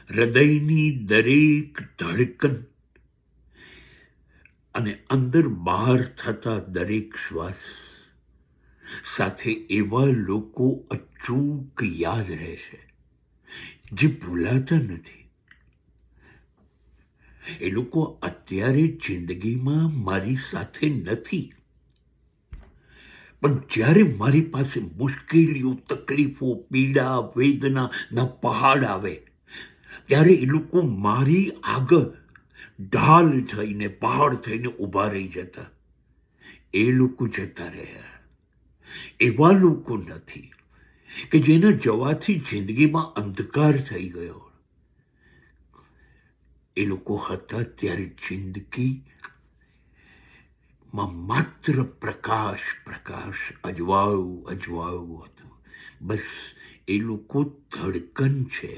હૃદયની દરેક ધડકન અને અંદર બહાર થતા દરેક શ્વાસ સાથે એવા લોકો અચૂક યાદ રહેશે જે ભૂલાતા નથી. એ લોકો અત્યારે જિંદગીમાં મારી સાથે નથી, પણ જ્યારે મારી પાસે મુશ્કેલીઓ, તકલીફો, પીડા, વેદનાના પહાડ આવે ત્યારે એ લોકો મારી આગળ ઢાલ થઈને, પહાડ થઈને ઊભા રહી જતા. એ લોકો જતા રહ્યા. એવા લોકો નથી કે જેના જવાથી જિંદગીમાં અંધકાર થઈ ગયો. એ લોકો હતા ત્યારે જિંદગીમાં માત્ર પ્રકાશ પ્રકાશ, અજવાળું અજવાળું હતું. બસ એ લોકો ધડકન છે.